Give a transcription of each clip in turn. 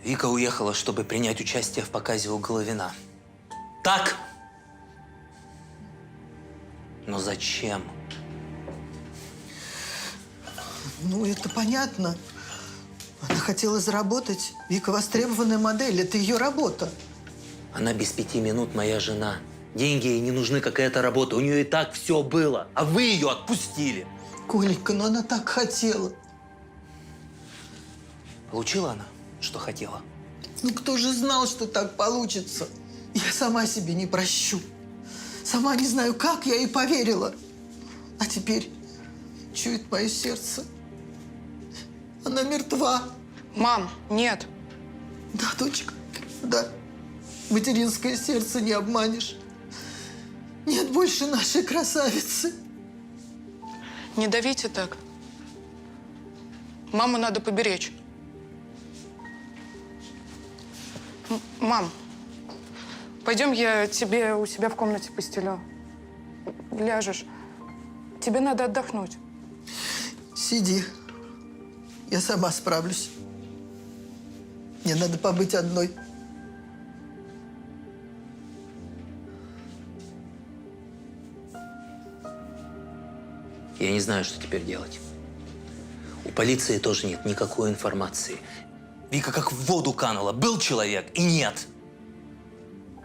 Вика уехала, чтобы принять участие в показе у Головина. Так? Но зачем? Ну, это понятно. Она хотела заработать. Вика востребованная модель. Это ее работа. Она без 5 минут моя жена. Деньги ей не нужны, какая-то работа. У нее и так все было. А вы ее отпустили. Коленька, но она так хотела. Получила она, что хотела? Ну, кто же знал, что так получится? Я сама себе не прощу. Сама не знаю, как я ей поверила. А теперь чует мое сердце. Она мертва. Мам, нет. Да, дочка, да. Материнское сердце не обманешь. Нет больше нашей красавицы. Не давите так. Маму надо поберечь. Мам, пойдем я тебе у себя в комнате постелю. Ляжешь. Тебе надо отдохнуть. Сиди. Я сама справлюсь. Мне надо побыть одной. Я не знаю, что теперь делать. У полиции тоже нет никакой информации. Вика как в воду канула. Был человек и нет.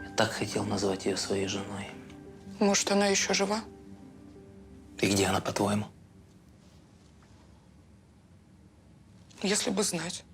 Я так хотел назвать ее своей женой. Может, она еще жива? И где она, по-твоему? Если бы знать.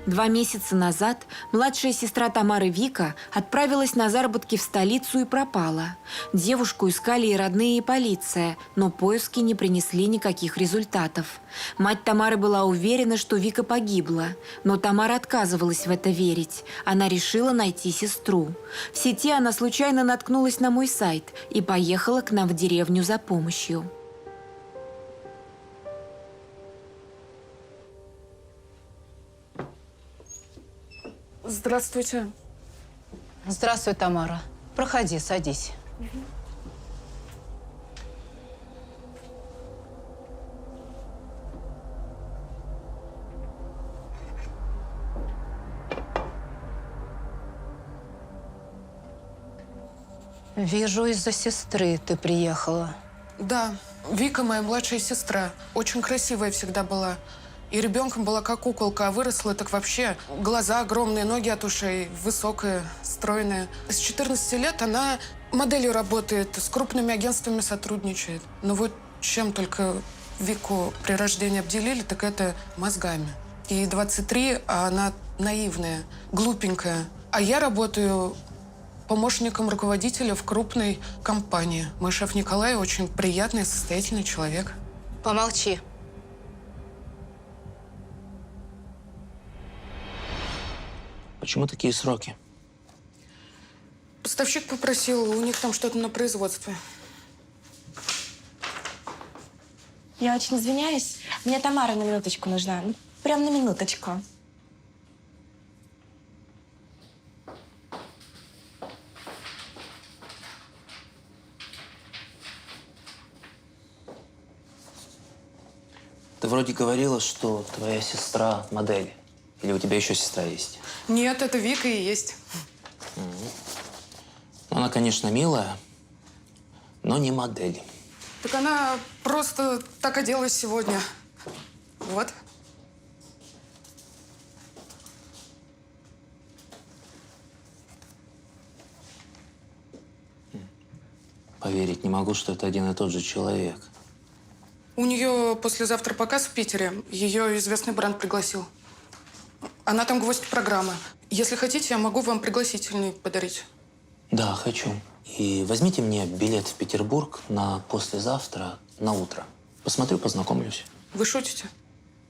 Два месяца назад младшая сестра Тамары Вика отправилась на заработки в столицу и пропала. Девушку искали и родные, и полиция, но поиски не принесли никаких результатов. Мать Тамары была уверена, что Вика погибла, но Тамара отказывалась в это верить. Она решила найти сестру. В сети она случайно наткнулась на мой сайт и поехала к нам в деревню за помощью. Здравствуйте. Здравствуй, Тамара. Проходи, садись. Вижу, из-за сестры ты приехала. Да, Вика моя младшая сестра. Очень красивая всегда была. И ребенком была как куколка, а выросла так вообще. Глаза огромные, ноги от ушей, высокая, стройная. С 14 лет она моделью работает, с крупными агентствами сотрудничает. Но вот чем только Вику при рождении обделили, так это мозгами. Ей 23, а она наивная, глупенькая. А я работаю помощником руководителя в крупной компании. Мой шеф Николай очень приятный, состоятельный человек. Помолчи. Почему такие сроки? Поставщик попросил, у них там что-то на производстве. Я очень извиняюсь. Мне Тамара на минуточку нужна. Ну, прям на минуточку. Ты вроде говорила, что твоя сестра модель. Или у тебя еще сестра есть? Нет, это Вика и есть. Она, конечно, милая, но не модель. Так она просто так оделась сегодня. Вот. Поверить не могу, что это один и тот же человек. У нее послезавтра показ в Питере. Ее известный бренд пригласил. Она там гвоздь программы. Если хотите, я могу вам пригласительный подарить. Да, хочу. И возьмите мне билет в Петербург на послезавтра на утро. Посмотрю, познакомлюсь. Вы шутите?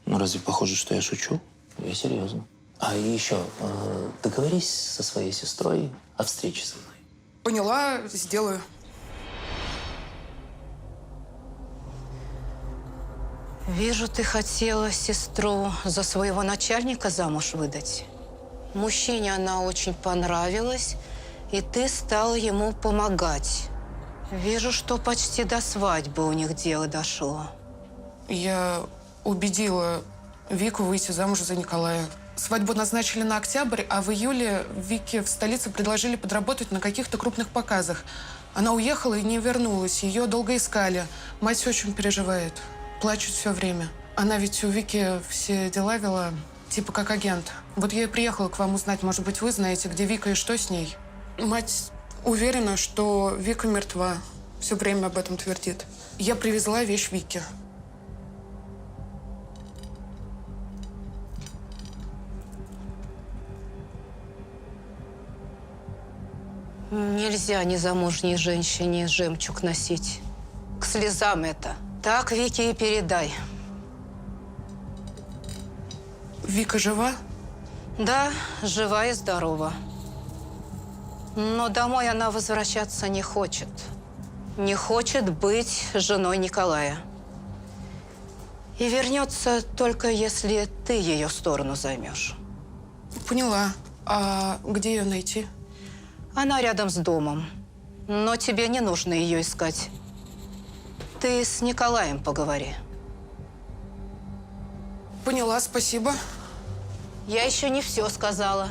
Ну, разве похоже, что я шучу? Я серьезно. А и еще, договорись со своей сестрой о встрече со мной. Поняла, сделаю. Вижу, ты хотела сестру за своего начальника замуж выдать. Мужчине она очень понравилась, и ты стала ему помогать. Вижу, что почти до свадьбы у них дело дошло. Я убедила Вику выйти замуж за Николая. Свадьбу назначили на октябрь, а в июле Вике в столице предложили подработать на каких-то крупных показах. Она уехала и не вернулась. Ее долго искали. Мать очень переживает. Плачет все время. Она ведь у Вики все дела вела, типа как агент. Вот я и приехала к вам узнать, может быть, вы знаете, где Вика и что с ней. Мать уверена, что Вика мертва. Все время об этом твердит. Я привезла вещь Вики. Нельзя незамужней женщине жемчуг носить. К слезам это. Так Вике и передай. Вика жива? Да, жива и здорова. Но домой она возвращаться не хочет. Не хочет быть женой Николая. И вернется только если ты ее сторону займешь. Поняла. А где ее найти? Она рядом с домом. Но тебе не нужно ее искать. Ты с Николаем поговори. Поняла, спасибо. Я еще не все сказала.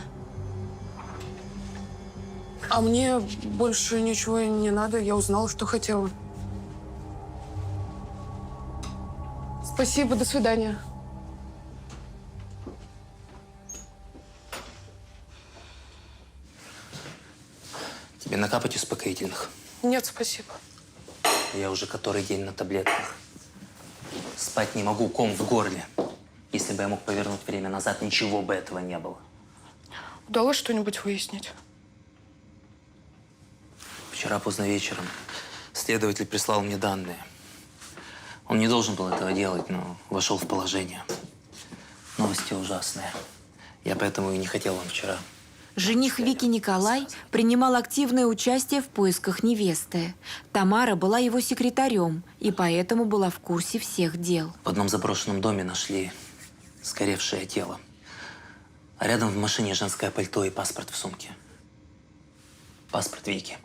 А мне больше ничего не надо. Я узнала, что хотела. Спасибо, до свидания. Тебе накапать успокоительных? Нет, спасибо. Я уже который день на таблетках. Спать не могу, ком в горле. Если бы я мог повернуть время назад, ничего бы этого не было. Удалось что-нибудь выяснить? Вчера поздно вечером следователь прислал мне данные. Он не должен был этого делать, но вошел в положение. Новости ужасные. Я поэтому и не хотел вам вчера. Жених Вики Николай принимал активное участие в поисках невесты. Тамара была его секретарем и поэтому была в курсе всех дел. В одном заброшенном доме нашли сгоревшее тело. А рядом в машине женское пальто и паспорт в сумке. Паспорт Вики.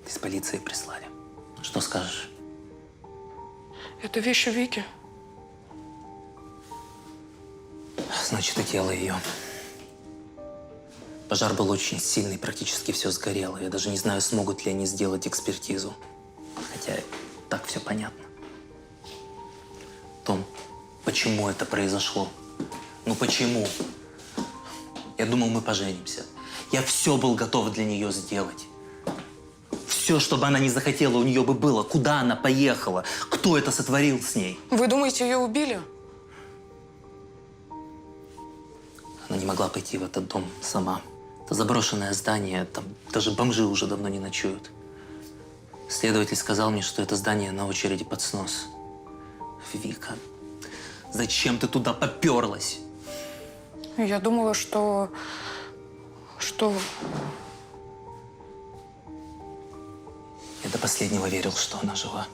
Из полиции прислали. Что скажешь? Это вещи Вики. Значит, и тело ее. Пожар был очень сильный, практически все сгорело. Я даже не знаю, смогут ли они сделать экспертизу. Хотя так все понятно. Том, почему это произошло? Ну почему? Я думал, мы поженимся. Я все был готов для нее сделать. Все, что бы она не захотела, у нее бы было. Куда она поехала? Кто это сотворил с ней? Вы думаете, ее убили? Она не могла пойти в этот дом сама. Это заброшенное здание, там даже бомжи уже давно не ночуют. Следователь сказал мне, что это здание на очереди под снос. Вика, зачем ты туда поперлась? Я думала, что... Я до последнего верил, что она жива.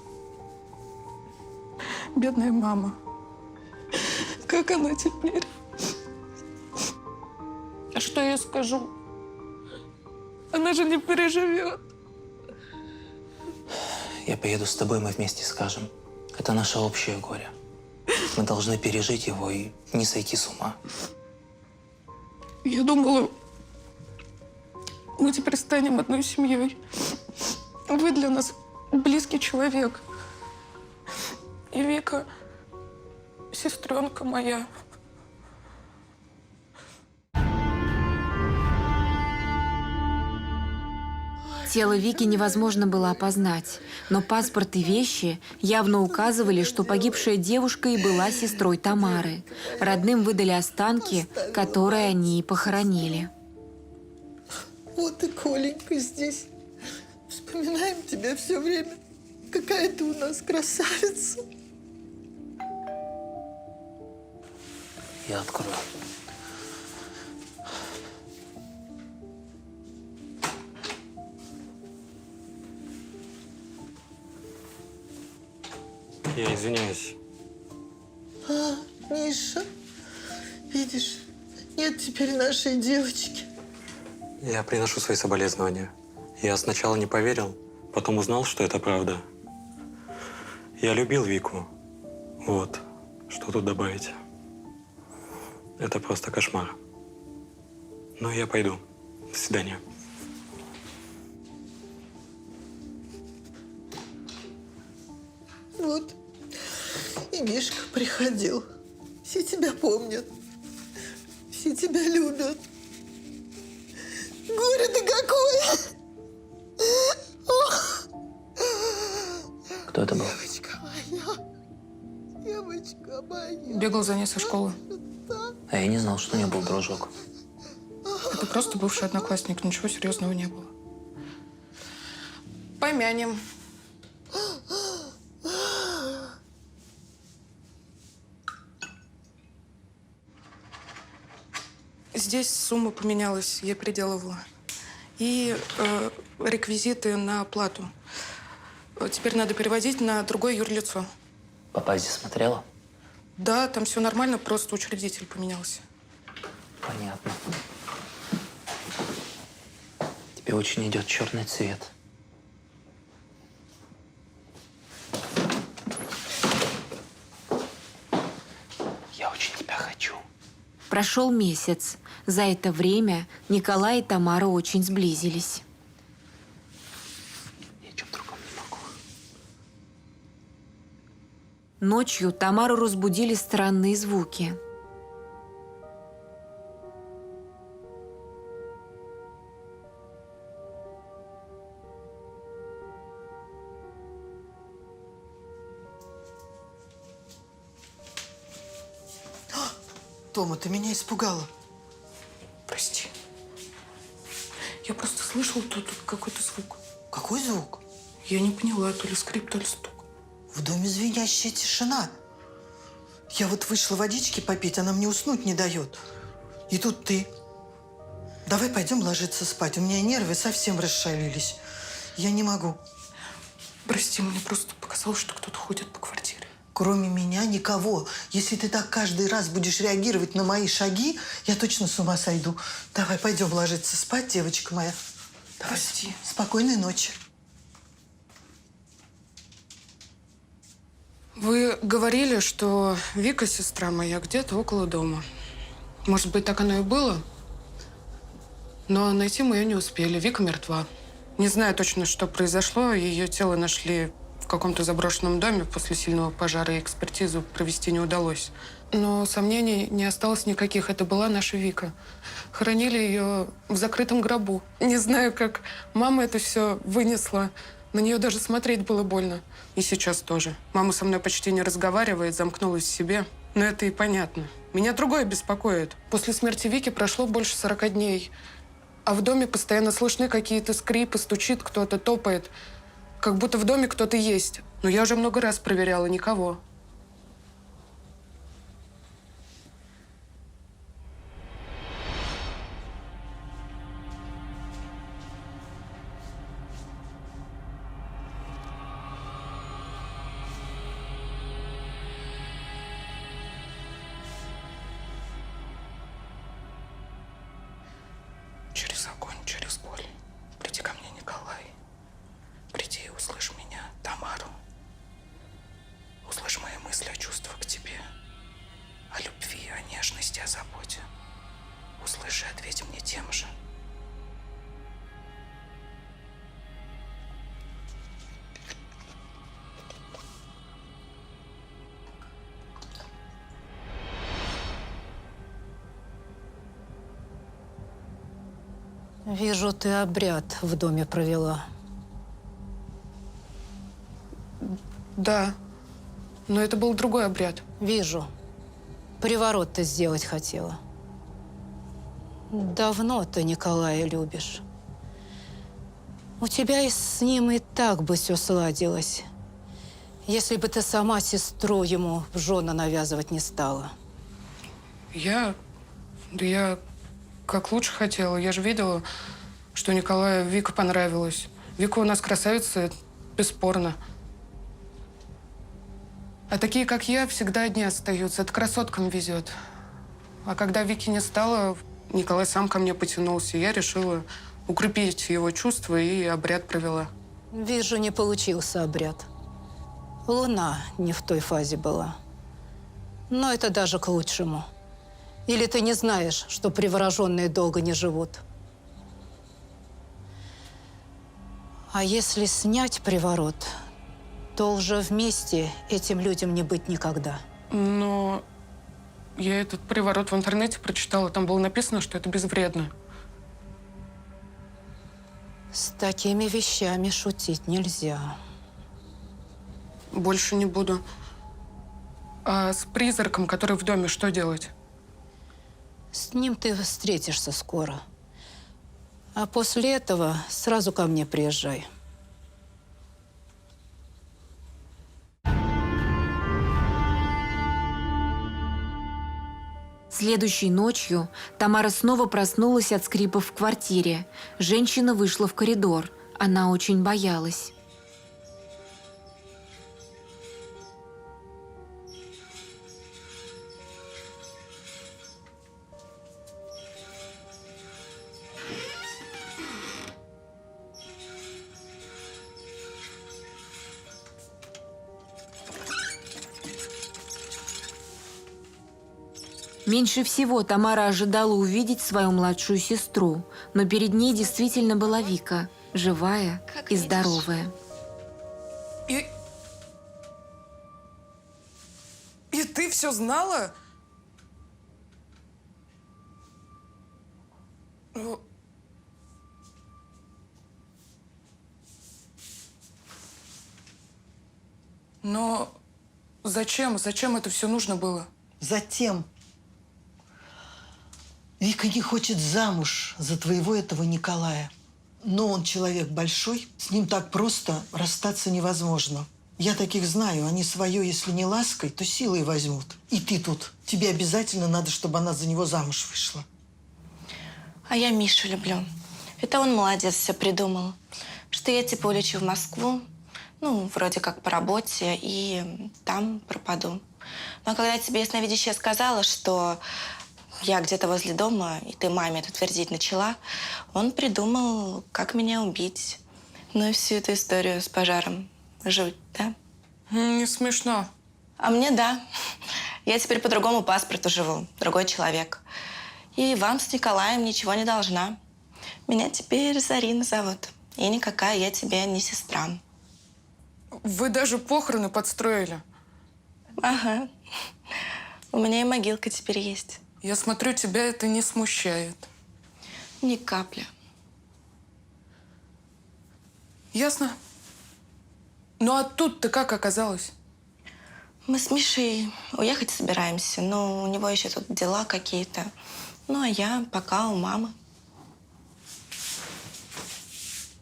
Бедная мама. Как она теперь? А что я скажу? Она же не переживет. Я поеду с тобой, мы вместе скажем. Это наше общее горе. Мы должны пережить его и не сойти с ума. Я думала, мы теперь станем одной семьей. Вы для нас близкий человек. И Вика, сестренка моя. Тело Вики невозможно было опознать, но паспорт и вещи явно указывали, что погибшая девушка и была сестрой Тамары. Родным выдали останки, которые они и похоронили. Вот и Коленька здесь. Вспоминаем тебя все время. Какая ты у нас красавица. Я открою. Я извиняюсь. Миша, видишь, нет теперь нашей девочки. Я приношу свои соболезнования. Я сначала не поверил, потом узнал, что это правда. Я любил Вику. Вот, что тут добавить. Это просто кошмар. Ну, я пойду. До свидания. Вот, и Мишка приходил. Все тебя помнят. Все тебя любят. Горе-то какое! Кто это был? Девочка моя. Девочка моя. Бегал за ней со школы. А я не знал, что у нее был дружок. Это просто бывший одноклассник, ничего серьезного не было. Помянем. Здесь сумма поменялась, я переделывала. И реквизиты на оплату. Теперь надо переводить на другое юрлицо. По базе смотрела? Да, там все нормально, просто учредитель поменялся. Понятно. Тебе очень идет черный цвет. Я очень тебя хочу. Прошел месяц. За это время Николай и Тамара очень сблизились. Я о чем другом не могу. Ночью Тамару разбудили странные звуки. Тома, ты меня испугала. Прости. Я просто слышала тут какой-то звук. Какой звук? Я не поняла, то ли скрип, то ли стук. В доме звенящая тишина. Я вот вышла водички попить, она мне уснуть не дает. И тут ты. Давай пойдем ложиться спать. У меня нервы совсем расшалились. Я не могу. Прости, мне просто показалось, что кто-то ходит по квартире. Кроме меня никого. Если ты так каждый раз будешь реагировать на мои шаги, я точно с ума сойду. Давай пойдем ложиться спать, девочка моя. Давай. Прости. Спокойной ночи. Вы говорили, что Вика, сестра моя, где-то около дома. Может быть, так оно и было? Но найти мы ее не успели. Вика мертва. Не знаю точно, что произошло. Ее тело нашли в каком-то заброшенном доме после сильного пожара, и экспертизу провести не удалось. Но сомнений не осталось никаких. Это была наша Вика. Хоронили ее в закрытом гробу. Не знаю, как мама это все вынесла. На нее даже смотреть было больно. И сейчас тоже. Мама со мной почти не разговаривает, замкнулась в себе. Но это и понятно. Меня другое беспокоит. После смерти Вики прошло больше 40 дней. А в доме постоянно слышны какие-то скрипы, стучит кто-то, топает. Как будто в доме кто-то есть. Но я уже много раз проверяла, никого. Через огонь, через боль. Приди ко мне, Николай. Приди и услышь меня, Тамару. Услышь мои мысли о чувствах к тебе. О любви, о нежности, о заботе. Услышь и ответь мне тем же. Вижу, ты обряд в доме провела. Да, но это был другой обряд. Вижу. Приворот ты сделать хотела. Давно ты Николая любишь. У тебя и с ним и так бы все сладилось, если бы ты сама сестру ему в жены навязывать не стала. Я как лучше хотела. Я же видела, что Николаю Вика понравилась. Вика у нас красавица, бесспорно. А такие, как я, всегда одни остаются. Это красоткам везет. А когда Вики не стало, Николай сам ко мне потянулся. Я решила укрепить его чувства и обряд провела. Вижу, не получился обряд. Луна не в той фазе была. Но это даже к лучшему. Или ты не знаешь, что привороженные долго не живут? А если снять приворот, то уже вместе этим людям не быть никогда. Но я этот приворот в интернете прочитала. Там было написано, что это безвредно. С такими вещами шутить нельзя. Больше не буду. А с призраком, который в доме, что делать? С ним ты встретишься скоро. А после этого сразу ко мне приезжай. Следующей ночью Тамара снова проснулась от скрипов в квартире. Женщина вышла в коридор. Она очень боялась. Меньше всего Тамара ожидала увидеть свою младшую сестру, но перед ней действительно была Вика, живая и здоровая. И ты все знала? Но зачем? Зачем это все нужно было? Затем Вика не хочет замуж за твоего этого Николая. Но он человек большой, с ним так просто расстаться невозможно. Я таких знаю, они свое, если не лаской, то силой возьмут. И ты тут. Тебе обязательно надо, чтобы она за него замуж вышла. А я Мишу люблю. Это он молодец, все придумал. Что я типа улечу в Москву, ну, вроде как по работе, и там пропаду. Но когда тебе ясновидящая сказала, что я где-то возле дома, и ты маме это твердить начала, он придумал, как меня убить. Ну и всю эту историю с пожаром. Жуть, да? Не смешно. А мне да. Я теперь по другому паспорту живу, другой человек. И вам с Николаем ничего не должна. Меня теперь Зарина зовут. И никакая я тебе не сестра. Вы даже похороны подстроили. Ага. У меня и могилка теперь есть. Я смотрю, тебя это не смущает. Ни капли. Ясно. Ну а тут ты как оказалась? Мы с Мишей уехать собираемся, но у него еще тут дела какие-то. Ну, а я пока у мамы.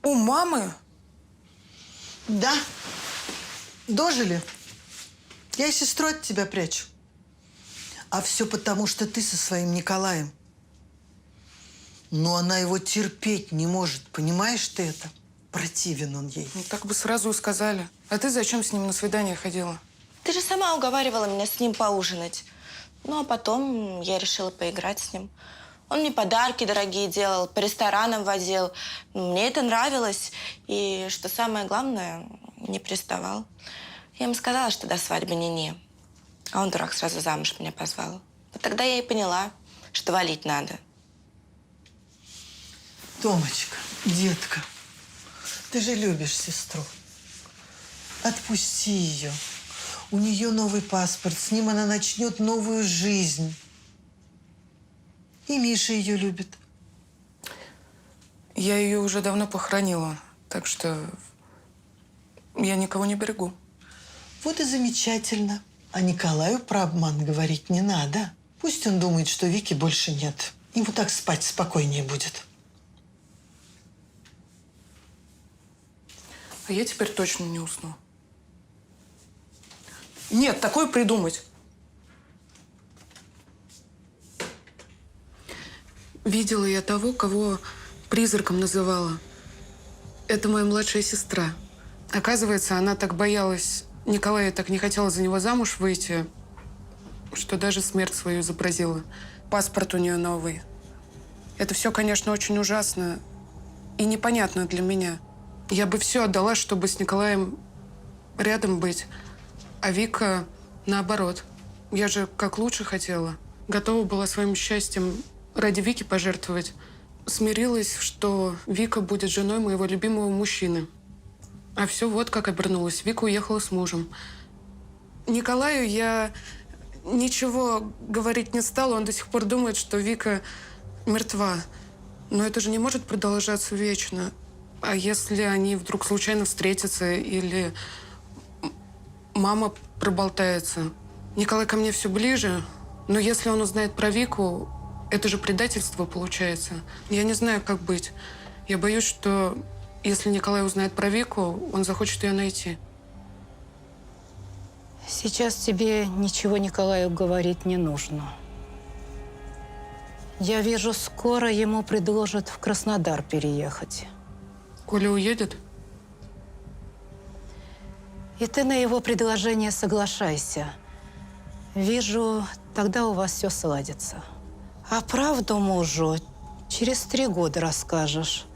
У мамы? Да. Дожили. Я и сестру от тебя прячу. А все потому, что ты со своим Николаем. Но она его терпеть не может. Понимаешь ты это? Противен он ей. Ну, так бы сразу и сказали. А ты зачем с ним на свидание ходила? Ты же сама уговаривала меня с ним поужинать. Ну, а потом я решила поиграть с ним. Он мне подарки дорогие делал, по ресторанам водил. Мне это нравилось. И, что самое главное, не приставал. Я ему сказала, что до свадьбы не-не. А он, дурак, сразу замуж меня позвал. Вот тогда я и поняла, что валить надо. Томочка, детка, ты же любишь сестру. Отпусти ее. У нее новый паспорт, с ним она начнет новую жизнь. И Миша ее любит. Я ее уже давно похоронила, так что я никого не берегу. Вот и замечательно. А Николаю про обман говорить не надо. Пусть он думает, что Вики больше нет. Ему так спать спокойнее будет. А я теперь точно не усну. Нет, такое придумать. Видела я того, кого призраком называла. Это моя младшая сестра. Оказывается, она так боялась Николаю так не хотела за него замуж выйти, что даже смерть свою изобразила. Паспорт у нее новый. Это все, конечно, очень ужасно и непонятно для меня. Я бы все отдала, чтобы с Николаем рядом быть. А Вика наоборот. Я же как лучше хотела. Готова была своим счастьем ради Вики пожертвовать. Смирилась, что Вика будет женой моего любимого мужчины. А все вот как обернулось. Вика уехала с мужем. Николаю я ничего говорить не стала. Он до сих пор думает, что Вика мертва. Но это же не может продолжаться вечно. А если они вдруг случайно встретятся или мама проболтается? Николай ко мне все ближе, но если он узнает про Вику, это же предательство получается. Я не знаю, как быть. Я боюсь, что если Николай узнает про Вику, он захочет ее найти. Сейчас тебе ничего Николаю говорить не нужно. Я вижу, скоро ему предложат в Краснодар переехать. Коля уедет? И ты на его предложение соглашайся. Вижу, тогда у вас все сладится. А правду мужу через 3 года расскажешь,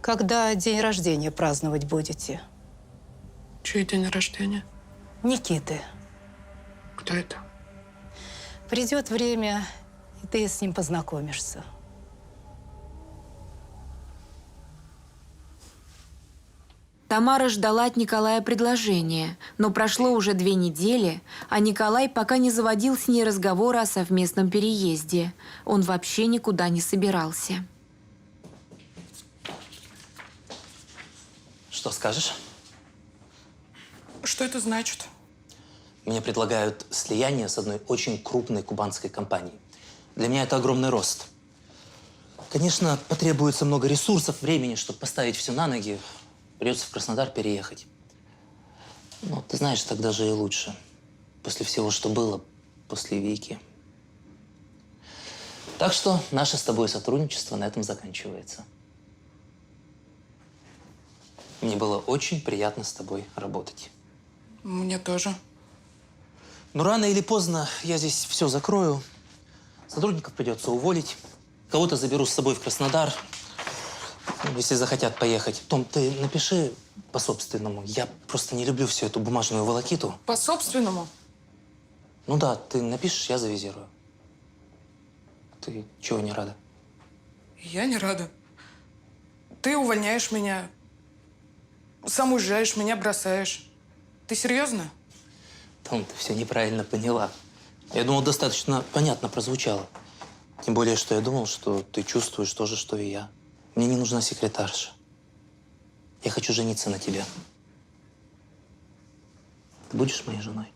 когда день рождения праздновать будете. Чей день рождения? Никиты. Кто это? Придет время, и ты с ним познакомишься. Тамара ждала от Николая предложения, но прошло уже 2 недели, а Николай пока не заводил с ней разговора о совместном переезде. Он вообще никуда не собирался. Что скажешь? Что это значит? Мне предлагают слияние с одной очень крупной кубанской компанией. Для меня это огромный рост. Конечно, потребуется много ресурсов, времени, чтобы поставить все на ноги. Придется в Краснодар переехать. Но ты знаешь, так даже и лучше. После всего, что было, после Вики. Так что наше с тобой сотрудничество на этом заканчивается. Мне было очень приятно с тобой работать. Мне тоже. Но рано или поздно я здесь все закрою. Сотрудников придется уволить. Кого-то заберу с собой в Краснодар. Если захотят поехать. Том, ты напиши по-собственному. Я просто не люблю всю эту бумажную волокиту. По-собственному? Ну да, ты напишешь, я завизирую. Ты чего не рада? Я не рада. Ты увольняешь меня. Сам уезжаешь, меня бросаешь. Ты серьезно? Том, ты все неправильно поняла. Я думал, достаточно понятно прозвучало. Тем более, что я думал, что ты чувствуешь то же, что и я. Мне не нужна секретарша. Я хочу жениться на тебе. Ты будешь моей женой?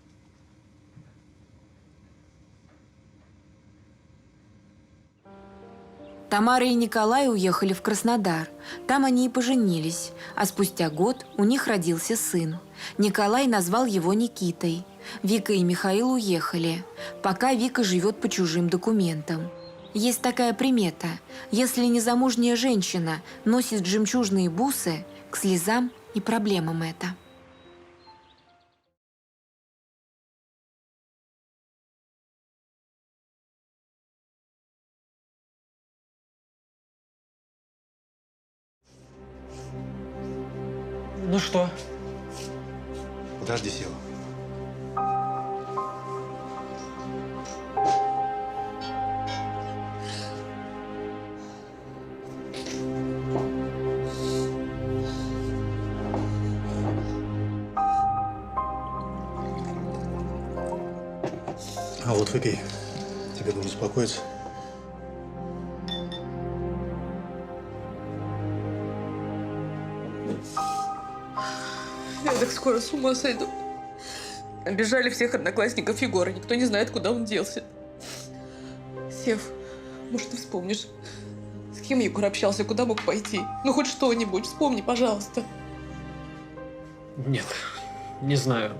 Тамара и Николай уехали в Краснодар. Там они и поженились, а спустя год у них родился сын. Николай назвал его Никитой. Вика и Михаил уехали. Пока Вика живет по чужим документам. Есть такая примета. Если незамужняя женщина носит жемчужные бусы, к слезам и проблемам это. Ну что? Подожди, Сева. А вот выпей. Тебе нужно успокоиться. Я так скоро с ума сойду. Обижали всех одноклассников Егора. Никто не знает, куда он делся. Сев, может, ты вспомнишь, с кем Егор общался, куда мог пойти? Ну, хоть что-нибудь. Вспомни, пожалуйста. Нет, не знаю.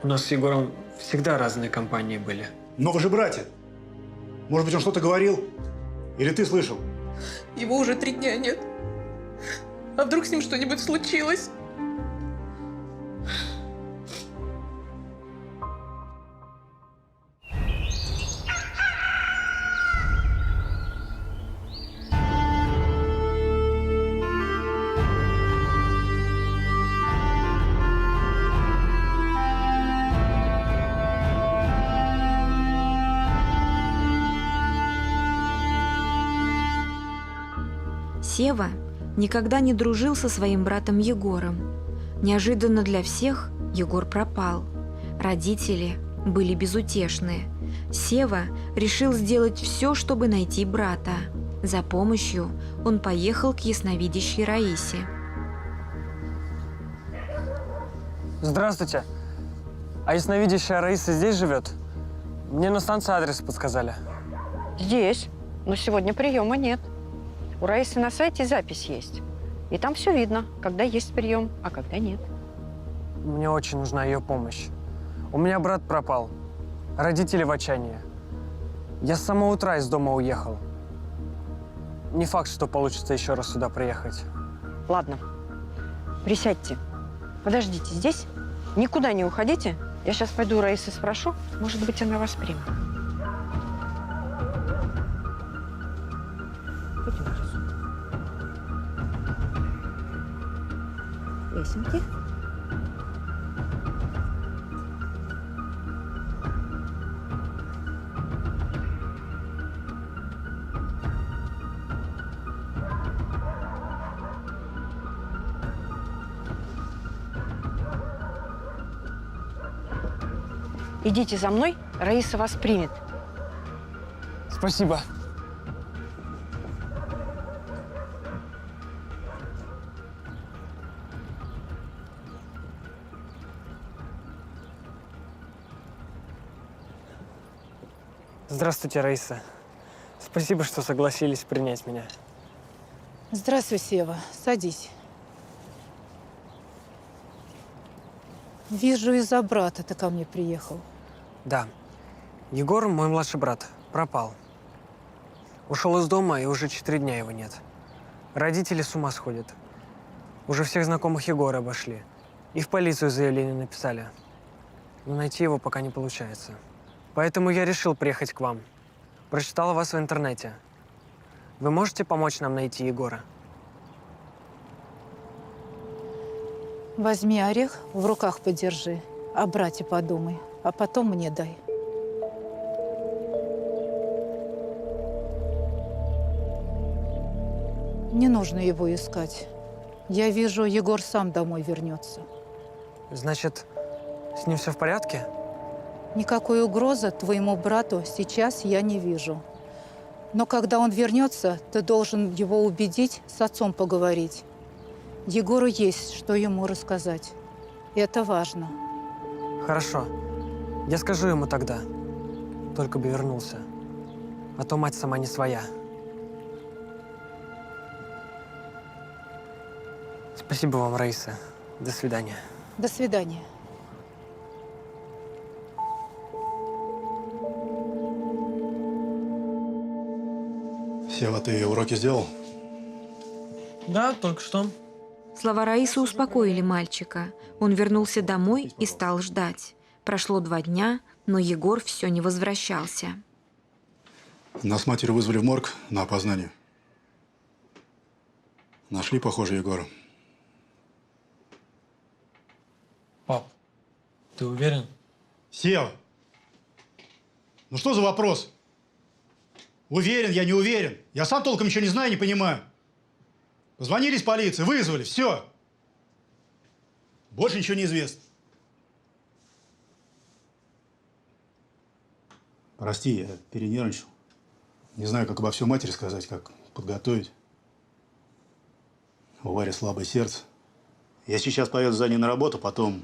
У нас с Егором всегда разные компании были. Но вы же братья. Может быть, он что-то говорил? Или ты слышал? Его уже 3 дня нет. А вдруг с ним что-нибудь случилось? Сева никогда не дружил со своим братом Егором. Неожиданно для всех Егор пропал. Родители были безутешны. Сева решил сделать все, чтобы найти брата. За помощью он поехал к ясновидящей Раисе. Здравствуйте. А ясновидящая Раиса здесь живет? Мне на станции адрес подсказали. Здесь. Но сегодня приема нет. У Раисы на сайте запись есть. И там все видно, когда есть прием, а когда нет. Мне очень нужна ее помощь. У меня брат пропал. Родители в отчаянии. Я с самого утра из дома уехал. Не факт, что получится еще раз сюда приехать. Ладно, присядьте. Подождите здесь. Никуда не уходите. Я сейчас пойду у Раисы спрошу. Может быть, она вас примет. Лесенки. Идите за мной, Раиса вас примет. Спасибо. Здравствуйте, Раиса. Спасибо, что согласились принять меня. Здравствуй, Сева. Садись. Вижу, из-за брата ты ко мне приехал. Да. Егор, мой младший брат, пропал. Ушел из дома, и уже 4 дня его нет. Родители с ума сходят. Уже всех знакомых Егора обошли. И в полицию заявление написали. Но найти его пока не получается. Поэтому я решил приехать к вам. Прочитал вас в интернете. Вы можете помочь нам найти Егора? Возьми орех, в руках подержи, о брате подумай, а потом мне дай. Не нужно его искать. Я вижу, Егор сам домой вернется. Значит, с ним все в порядке? Никакой угрозы твоему брату сейчас я не вижу. Но когда он вернется, ты должен его убедить, с отцом поговорить. Егору есть, что ему рассказать. Это важно. Хорошо. Я скажу ему тогда. Только бы вернулся. А то мать сама не своя. Спасибо вам, Раиса. До свидания. До свидания. Сева, ты уроки сделал? Да, только что. Слова Раисы успокоили мальчика. Он вернулся домой и стал ждать. Прошло 2 дня, но Егор все не возвращался. Нас с матерью вызвали в морг на опознание. Нашли, похоже, Егора. Пап, ты уверен? Сева! Ну что за вопрос? Уверен, я не уверен. Я сам толком ничего не знаю, не понимаю. Позвонили из полиции, вызвали, все. Больше ничего не известно. Прости, я перенервничал. Не знаю, как обо всем матери сказать, как подготовить. У Вари слабое сердце. Я сейчас поеду за ней на работу, потом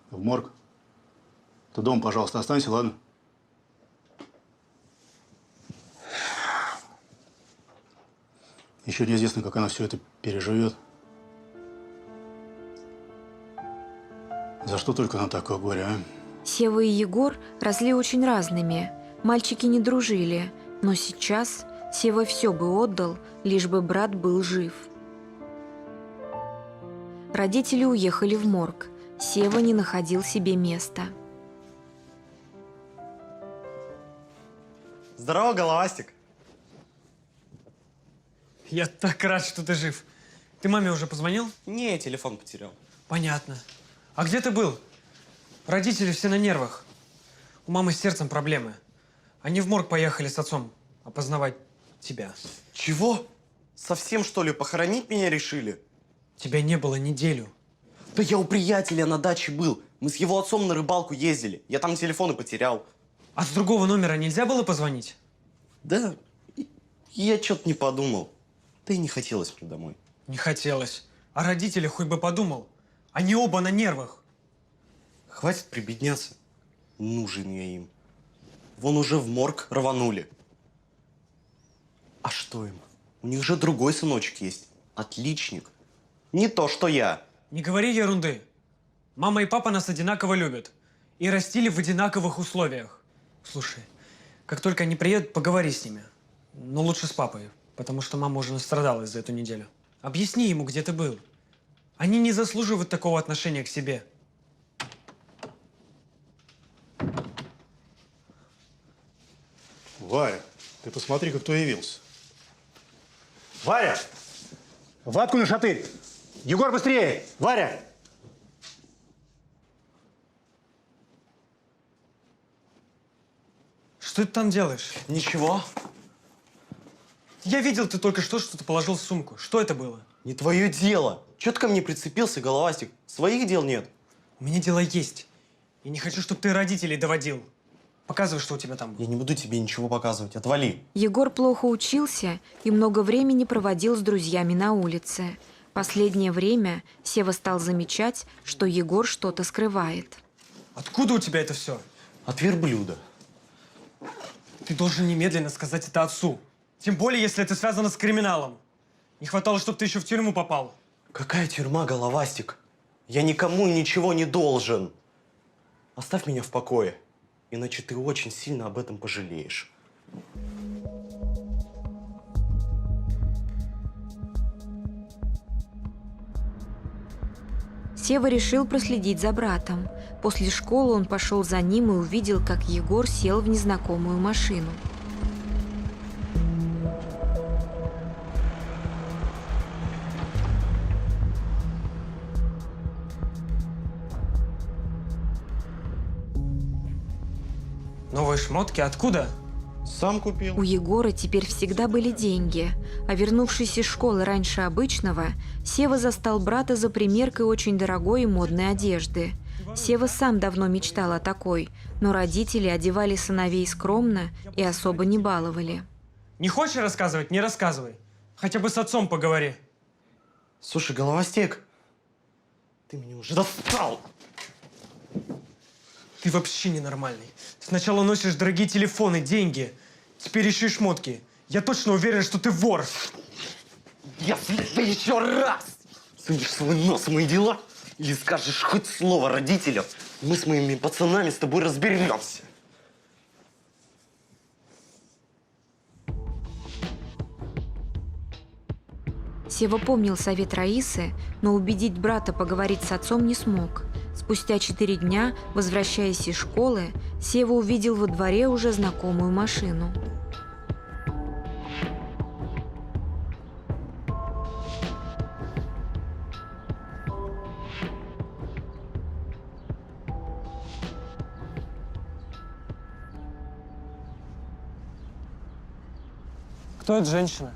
в морг. Ты дома, пожалуйста, останься, ладно? Еще неизвестно, как она все это переживет. За что только нам такое горе, а? Сева и Егор росли очень разными. Мальчики не дружили, но сейчас Сева все бы отдал, лишь бы брат был жив. Родители уехали в морг. Сева не находил себе места. Здорово, головастик. Я так рад, что ты жив. Ты маме уже позвонил? Не, телефон потерял. Понятно. А где ты был? Родители все на нервах. У мамы с сердцем проблемы. Они в морг поехали с отцом опознавать тебя. Чего? Совсем, что ли, похоронить меня решили? Тебя не было неделю. Да я у приятеля на даче был. Мы с его отцом на рыбалку ездили. Я там телефон и потерял. А с другого номера нельзя было позвонить? Да, я что-то не подумал. Да и не хотелось мне домой. Не хотелось. А родители хоть бы подумал. Они оба на нервах. Хватит прибедняться. Нужен я им. Вон уже в морг рванули. А что им? У них же другой сыночек есть. Отличник. Не то, что я. Не говори ерунды. Мама и папа нас одинаково любят. И растили в одинаковых условиях. Слушай, как только они приедут, поговори с ними. Но лучше с папой, потому что мама уже настрадалась за эту неделю. Объясни ему, где ты был. Они не заслуживают такого отношения к себе. Варя, ты посмотри-ка, кто явился. Варя! Ватку на шатырь! Егор, быстрее! Варя! Что ты там делаешь? Ничего. Я видел, ты только что-то положил в сумку. Что это было? Не твое дело. Че ты ко мне прицепился, головастик? Своих дел нет. У меня дела есть. Я не хочу, чтобы ты родителей доводил. Показывай, что у тебя там было. Я не буду тебе ничего показывать. Отвали. Егор плохо учился и много времени проводил с друзьями на улице. Последнее время Сева стал замечать, что Егор что-то скрывает. Откуда у тебя это все? От верблюда. Ты должен немедленно сказать это отцу. Тем более, если это связано с криминалом. Не хватало, чтобы ты еще в тюрьму попал. Какая тюрьма, головастик? Я никому ничего не должен. Оставь меня в покое, иначе ты очень сильно об этом пожалеешь. Сева решил проследить за братом. После школы он пошел за ним и увидел, как Егор сел в незнакомую машину. Новые шмотки? Откуда? Сам купил. У Егора теперь всегда были деньги, а вернувшись из школы раньше обычного, Сева застал брата за примеркой очень дорогой и модной одежды. Сева сам давно мечтал о такой, но родители одевали сыновей скромно и особо не баловали. Не хочешь рассказывать? Не рассказывай. Хотя бы с отцом поговори. Слушай, головастик, ты меня уже достал. Ты вообще ненормальный. Сначала носишь дорогие телефоны, деньги. Теперь еще и шмотки. Я точно уверен, что ты вор. Если ты еще раз сунешь свой нос в мои дела или скажешь хоть слово родителям, мы с моими пацанами с тобой разберемся. Сева помнил совет Раисы, но убедить брата поговорить с отцом не смог. Спустя 4 дня, возвращаясь из школы, Сева увидел во дворе уже знакомую машину. Кто эта женщина?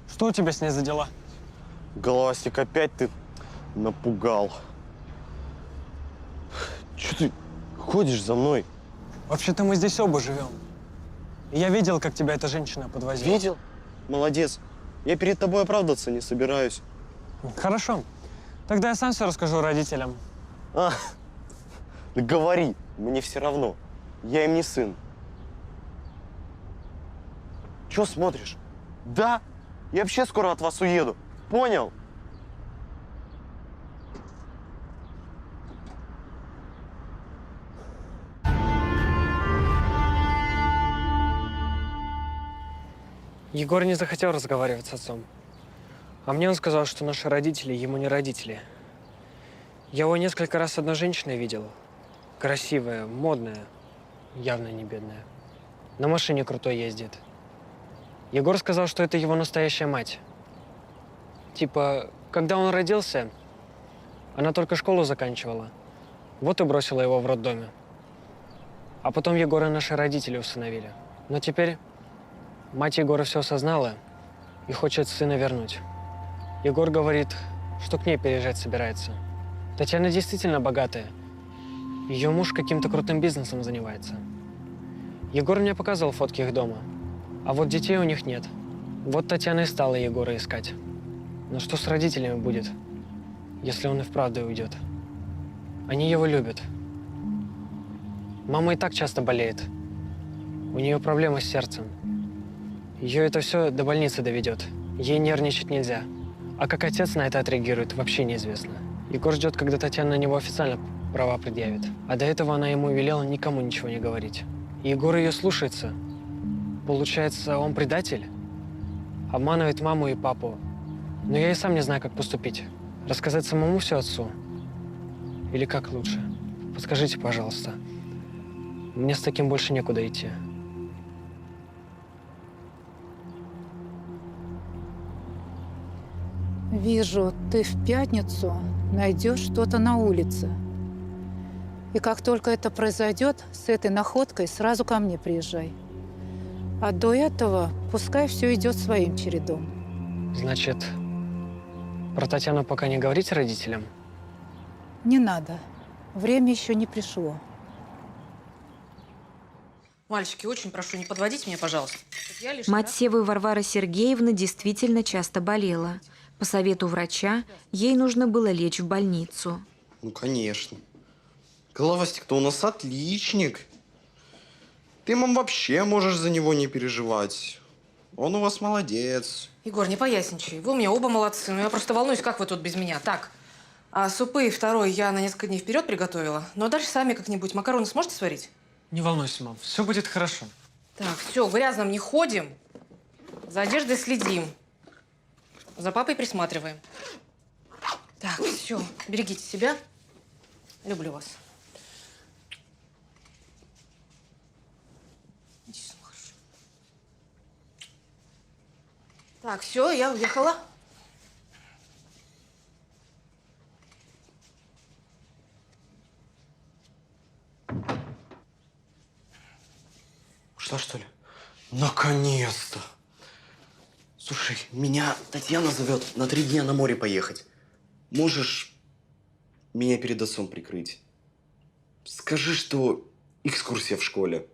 Что у тебя с ней за дела? Головастик, опять ты напугал. Че ты ходишь за мной? Вообще-то мы здесь оба живем. И я видел, как тебя эта женщина подвозила. Видел? Молодец. Я перед тобой оправдываться не собираюсь. Хорошо. Тогда я сам все расскажу родителям. Да говори, мне все равно. Я им не сын. Че смотришь? Да, я вообще скоро от вас уеду. Понял? Егор не захотел разговаривать с отцом. А мне он сказал, что наши родители ему не родители. Я его несколько раз с одной женщиной видел. Красивая, модная, явно не бедная. На машине крутой ездит. Егор сказал, что это его настоящая мать. Типа, когда он родился, она только школу заканчивала. Вот и бросила его в роддоме. А потом Егора наши родители усыновили. Но теперь мать Егора все осознала и хочет сына вернуть. Егор говорит, что к ней переезжать собирается. Татьяна действительно богатая. Ее муж каким-то крутым бизнесом занимается. Егор мне показывал фотки их дома. А вот детей у них нет. Вот Татьяна и стала Егора искать. Но что с родителями будет, если он и вправду уйдет? Они его любят. Мама и так часто болеет. У нее проблемы с сердцем. Ее это все до больницы доведет. Ей нервничать нельзя. А как отец на это отреагирует, вообще неизвестно. Егор ждет, когда Татьяна на него официально права предъявит. А до этого она ему велела никому ничего не говорить. И Егор ее слушается. Получается, он предатель? Обманывает маму и папу. Но я и сам не знаю, как поступить. Рассказать самому все отцу? Или как лучше? Подскажите, пожалуйста. Мне с таким больше некуда идти. Вижу, ты в пятницу найдешь что-то на улице. И как только это произойдет, с этой находкой сразу ко мне приезжай. А до этого пускай все идет своим чередом. Значит, про Татьяну пока не говорить родителям? Не надо. Время еще не пришло. Мальчики, очень прошу, не подводите меня, пожалуйста. Мать Севы Варвара Сергеевна действительно часто болела. По совету врача, ей нужно было лечь в больницу. Ну, конечно. Головастик-то у нас отличник. Ты, мам, вообще можешь за него не переживать. Он у вас молодец. Егор, не поясничай. Вы у меня оба молодцы, но я просто волнуюсь, как вы тут без меня. Так, а супы второй я на несколько дней вперед приготовила. Но дальше сами как-нибудь макароны сможете сварить? Не волнуйся, мам, все будет хорошо. Так, все, в грязном не ходим. За одеждой следим. За папой присматриваем. Так, все, берегите себя. Люблю вас. Иди сюда, хорошо. Так, все, я уехала. Ушла, что ли? Наконец-то! Слушай, меня Татьяна зовет на 3 дня на море поехать. Можешь меня перед отцом прикрыть? Скажи, что экскурсия в школе.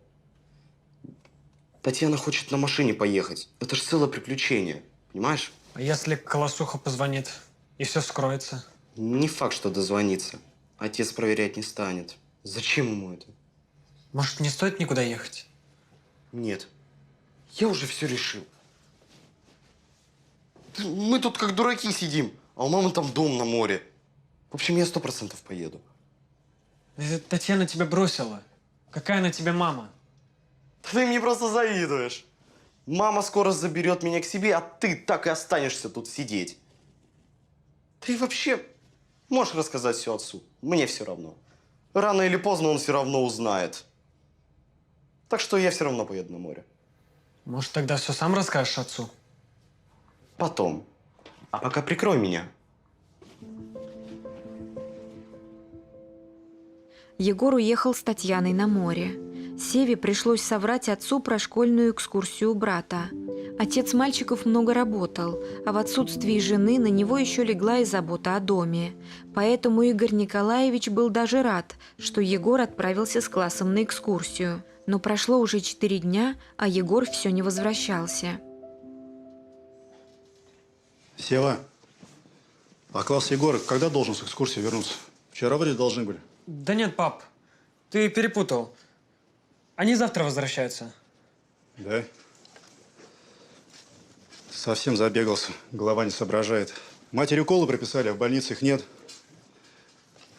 Татьяна хочет на машине поехать. Это же целое приключение, понимаешь? А если Колосуха позвонит и все вскроется? Не факт, что дозвонится. Отец проверять не станет. Зачем ему это? Может, не стоит никуда ехать? Нет. Я уже все решил. Мы тут как дураки сидим, а у мамы там дом на море. В общем, я 100% поеду. Это Татьяна тебя бросила. Какая она тебе мама? Ты мне просто завидуешь. Мама скоро заберет меня к себе, а ты так и останешься тут сидеть. Ты вообще можешь рассказать все отцу? Мне все равно. Рано или поздно он все равно узнает. Так что я все равно поеду на море. Может, тогда все сам расскажешь отцу? Потом. А пока прикрой меня. Егор уехал с Татьяной на море. Севе пришлось соврать отцу про школьную экскурсию брата. Отец мальчиков много работал, а в отсутствии жены на него еще легла и забота о доме. Поэтому Игорь Николаевич был даже рад, что Егор отправился с классом на экскурсию. Но прошло уже 4 дня, а Егор все не возвращался. Сева, а класс Егора когда должен с экскурсии вернуться? Вчера вроде должны были. Да нет, пап, ты перепутал. Они завтра возвращаются. Да? Совсем забегался, голова не соображает. Матери уколы прописали, а в больнице их нет.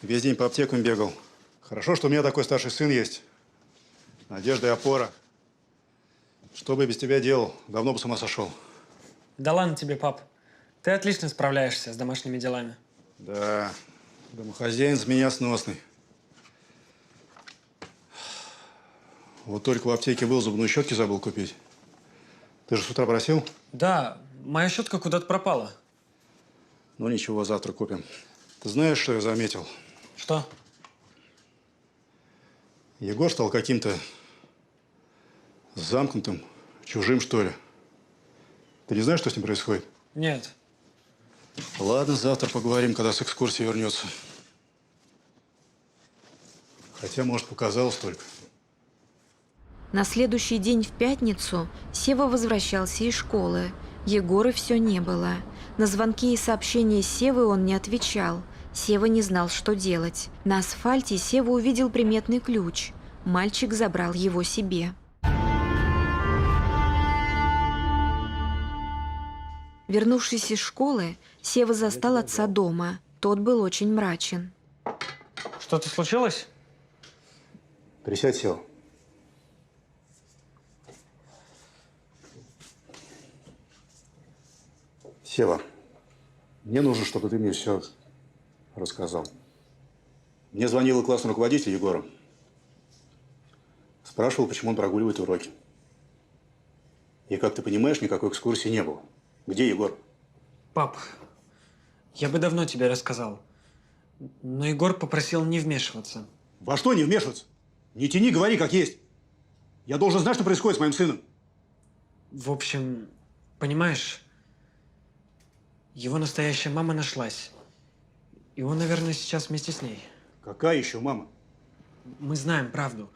Весь день по аптекам бегал. Хорошо, что у меня такой старший сын есть. Надежда и опора. Что бы я без тебя делал? Давно бы с ума сошел. Да ладно тебе, пап. Ты отлично справляешься с домашними делами. Да, домохозяин с меня сносный. Вот только в аптеке был, зубную щетки забыл купить. Ты же с утра просил? Да, моя щетка куда-то пропала. Ну ничего, завтра купим. Ты знаешь, что я заметил? Что? Егор стал каким-то замкнутым, чужим, что ли. Ты не знаешь, что с ним происходит? Нет. Ладно, завтра поговорим, когда с экскурсии вернется. Хотя, может, показалось только. На следующий день в пятницу Сева возвращался из школы. Егора все не было. На звонки и сообщения Севы он не отвечал. Сева не знал, что делать. На асфальте Сева увидел приметный ключ. Мальчик забрал его себе. Вернувшись из школы, Сева застал отца дома. Тот был очень мрачен. Что-то случилось? Присядь, Сева. Сева, мне нужно, чтобы ты мне все рассказал. Мне звонила классный руководитель Егора. Спрашивал, почему он прогуливает уроки. И, как ты понимаешь, никакой экскурсии не было. Где Егор? Пап, я бы давно тебе рассказал. Но Егор попросил не вмешиваться. Во что не вмешиваться? Не тяни, говори как есть. Я должен знать, что происходит с моим сыном. В общем, понимаешь, его настоящая мама нашлась. И он, наверное, сейчас вместе с ней. Какая еще мама? Мы знаем правду,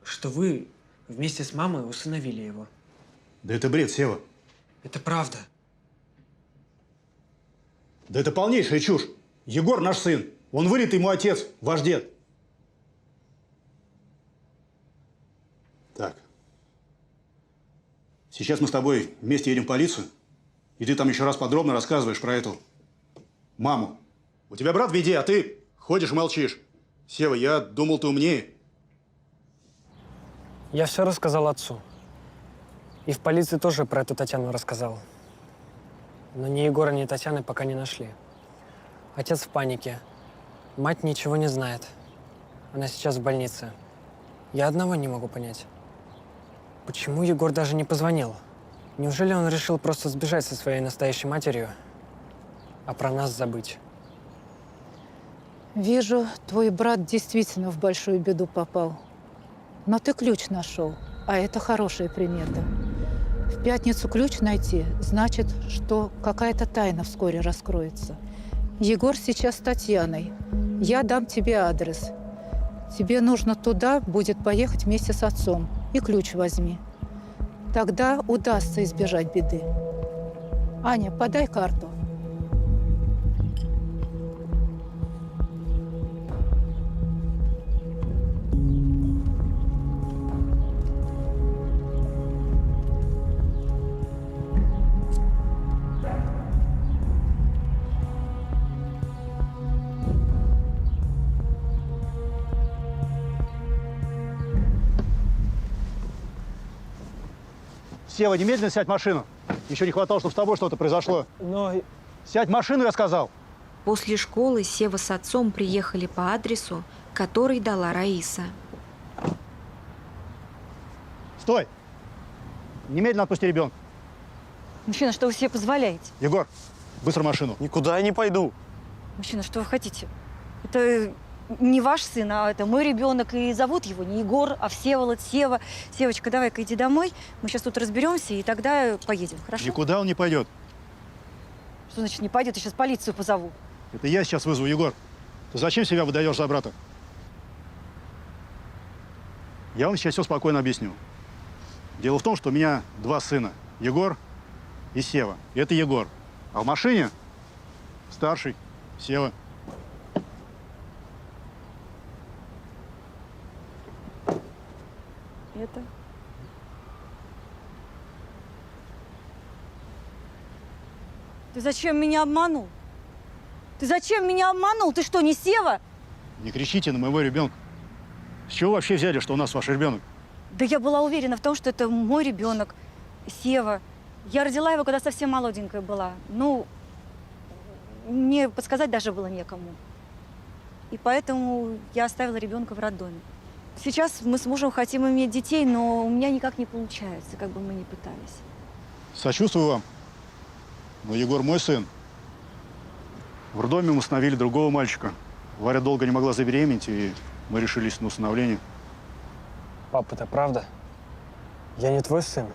что вы вместе с мамой усыновили его. Да это бред, Сева. Это правда. Да это полнейшая чушь. Егор наш сын. Он вылитый ему отец, ваш дед. Так. Сейчас мы с тобой вместе едем в полицию, и ты там еще раз подробно рассказываешь про эту маму. У тебя брат в беде, а ты ходишь и молчишь. Сева, я думал, ты умнее. Я все рассказал отцу. И в полиции тоже про эту Татьяну рассказал. Но ни Егора, ни Татьяны пока не нашли. Отец в панике. Мать ничего не знает. Она сейчас в больнице. Я одного не могу понять. Почему Егор даже не позвонил? Неужели он решил просто сбежать со своей настоящей матерью, а про нас забыть? Вижу, твой брат действительно в большую беду попал. Но ты ключ нашел, а это хорошая примета. В пятницу ключ найти значит, что какая-то тайна вскоре раскроется. Егор сейчас с Татьяной. Я дам тебе адрес. Тебе нужно туда будет поехать вместе с отцом. И ключ возьми. Тогда удастся избежать беды. Аня, подай карту. Сева, немедленно сядь в машину. Еще не хватало, чтобы с тобой что-то произошло. Но... Сядь в машину, я сказал. После школы Сева с отцом приехали по адресу, который дала Раиса. Стой! Немедленно отпусти ребенка. Мужчина, что вы себе позволяете? Егор, быстро в машину. Никуда я не пойду. Мужчина, что вы хотите? Это не ваш сын, а это мой ребенок. И зовут его не Егор, а Всеволод, Сева. Севочка, давай-ка иди домой. Мы сейчас тут разберемся, и тогда поедем, хорошо? Никуда он не пойдет. Что значит не пойдет? Я сейчас полицию позову. Это я сейчас вызову, Егор. Ты зачем себя выдаешь за брата? Я вам сейчас все спокойно объясню. Дело в том, что у меня два сына. Егор и Сева. И это Егор. А в машине старший Сева. Это? Ты зачем меня обманул? Ты зачем меня обманул? Ты что, не Сева? Не кричите на моего ребенка. С чего вообще взяли, что у нас ваш ребенок? Да я была уверена в том, что это мой ребенок, Сева. Я родила его, когда совсем молоденькая была. Ну, мне подсказать даже было некому. И поэтому я оставила ребенка в роддоме. Сейчас мы с мужем хотим иметь детей, но у меня никак не получается, как бы мы ни пытались. Сочувствую вам. Но Егор мой сын. В роддоме мы усыновили другого мальчика. Варя долго не могла забеременеть, и мы решились на усыновление. Пап, это правда? Я не твой сын.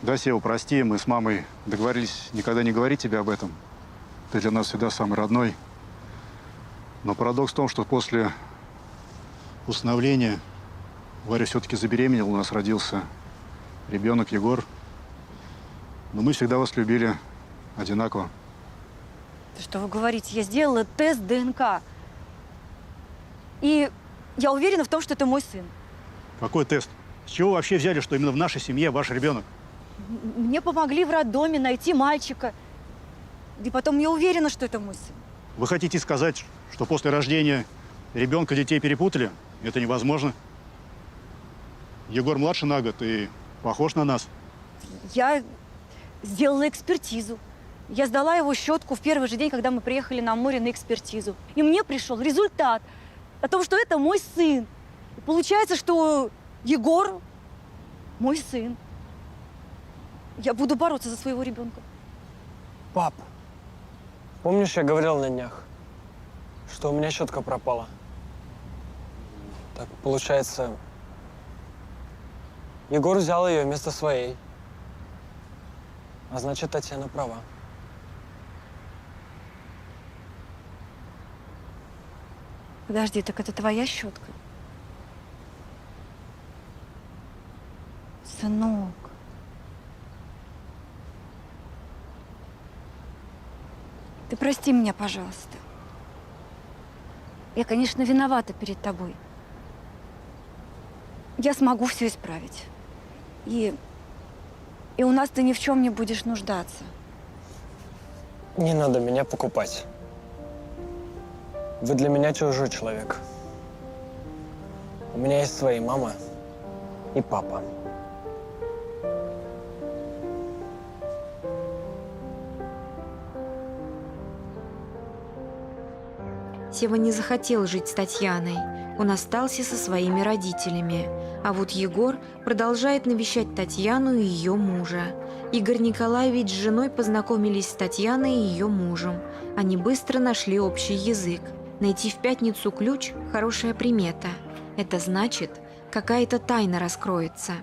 Да, Сева, прости, мы с мамой договорились никогда не говорить тебе об этом. Ты для нас всегда самый родной. Но парадокс в том, что после усыновления Варя все-таки забеременела, у нас родился ребенок Егор. Но мы всегда вас любили одинаково. Да что вы говорите? Я сделала тест ДНК. И я уверена в том, что это мой сын. Какой тест? С чего вы вообще взяли, что именно в нашей семье ваш ребенок? Мне помогли в роддоме найти мальчика. И потом я уверена, что это мой сын. Вы хотите сказать, что после рождения ребенка детей перепутали? Это невозможно. Егор младше на год и похож на нас. Я сделала экспертизу. Я сдала его щетку в первый же день, когда мы приехали на море на экспертизу. И мне пришел результат о том, что это мой сын. И получается, что Егор мой сын. Я буду бороться за своего ребенка. Пап, помнишь, я говорил на днях, что у меня щетка пропала? Так получается, Егор взял ее вместо своей. А значит, Татьяна права. Подожди, так это твоя щетка? Сынок. Ты прости меня, пожалуйста. Я, конечно, виновата перед тобой. Я смогу все исправить. И у нас ты ни в чем не будешь нуждаться. Не надо меня покупать. Вы для меня чужой человек. У меня есть свои мама и папа. Сева не захотел жить с Татьяной. Он остался со своими родителями. А вот Егор продолжает навещать Татьяну и ее мужа. Игорь Николаевич с женой познакомились с Татьяной и ее мужем. Они быстро нашли общий язык. Найти в пятницу ключ – хорошая примета. Это значит, какая-то тайна раскроется.